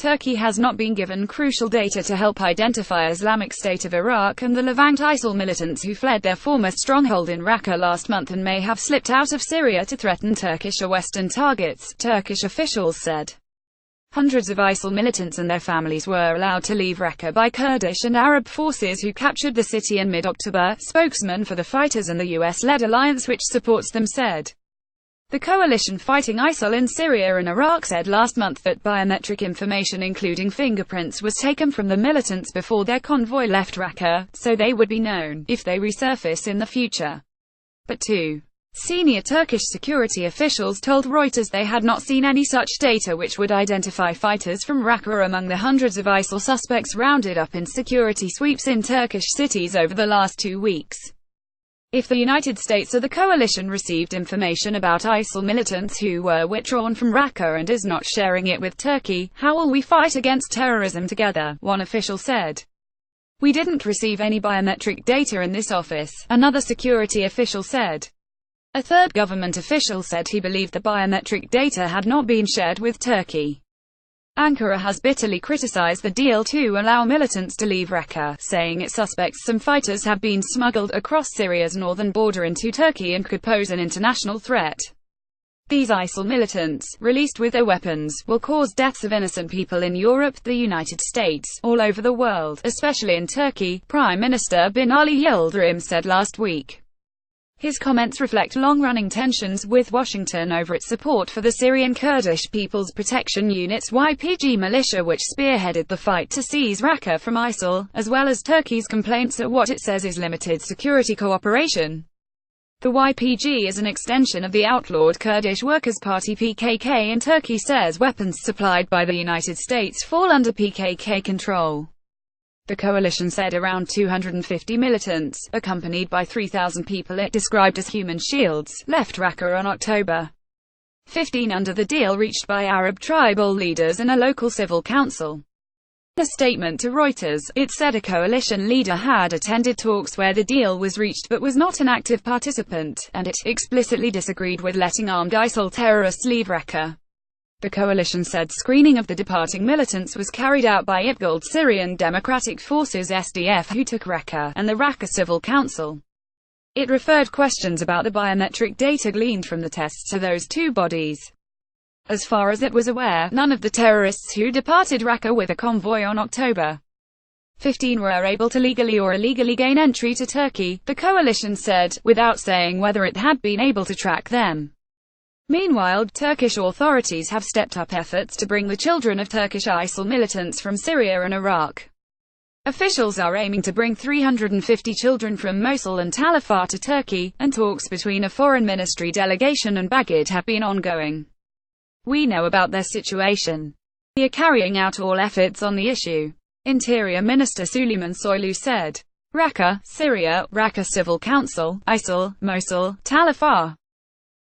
Turkey has not been given crucial data to help identify Islamic State of Iraq and the Levant ISIL militants who fled their former stronghold in Raqqa last month and may have slipped out of Syria to threaten Turkish or Western targets, Turkish officials said. Hundreds of ISIL militants and their families were allowed to leave Raqqa by Kurdish and Arab forces who captured the city in mid-October, spokesman for the fighters and the U.S.-led alliance which supports them said. The coalition fighting ISIL in Syria and Iraq said last month that biometric information including fingerprints was taken from the militants before their convoy left Raqqa, so they would be known if they resurface in the future. But two senior Turkish security officials told Reuters they had not seen any such data which would identify fighters from Raqqa among the hundreds of ISIL suspects rounded up in security sweeps in Turkish cities over the last 2 weeks. If the United States or the coalition received information about ISIL militants who were withdrawn from Raqqa and is not sharing it with Turkey, how will we fight against terrorism together? One official said. We didn't receive any biometric data in this office, another security official said. A third government official said he believed the biometric data had not been shared with Turkey. Ankara has bitterly criticized the deal to allow militants to leave Raqqa, saying it suspects some fighters have been smuggled across Syria's northern border into Turkey and could pose an international threat. These ISIL militants, released with their weapons, will cause deaths of innocent people in Europe, the United States, all over the world, especially in Turkey, Prime Minister Binali Yildirim said last week. His comments reflect long-running tensions with Washington over its support for the Syrian Kurdish People's Protection Unit's YPG militia which spearheaded the fight to seize Raqqa from ISIL, as well as Turkey's complaints at what it says is limited security cooperation. The YPG is an extension of the outlawed Kurdish Workers' Party PKK and Turkey says weapons supplied by the United States fall under PKK control. The coalition said around 250 militants, accompanied by 3,000 people it described as human shields, left Raqqa on October 15 under the deal reached by Arab tribal leaders and a local civil council. In a statement to Reuters, it said a coalition leader had attended talks where the deal was reached but was not an active participant, and it explicitly disagreed with letting armed ISIL terrorists leave Raqqa. The coalition said screening of the departing militants was carried out by IPGold Syrian Democratic Forces SDF who took Raqqa, and the Raqqa Civil Council. It referred questions about the biometric data gleaned from the tests to those two bodies. As far as it was aware, none of the terrorists who departed Raqqa with a convoy on October 15 were able to legally or illegally gain entry to Turkey, the coalition said, without saying whether it had been able to track them. Meanwhile, Turkish authorities have stepped up efforts to bring the children of Turkish ISIL militants from Syria and Iraq. Officials are aiming to bring 350 children from Mosul and Tal Afar to Turkey, and talks between a foreign ministry delegation and Baghdad have been ongoing. We know about their situation. We are carrying out all efforts on the issue. Interior Minister Süleyman Soylu said. Raqqa, Syria, Raqqa Civil Council, ISIL, Mosul, Tal Afar.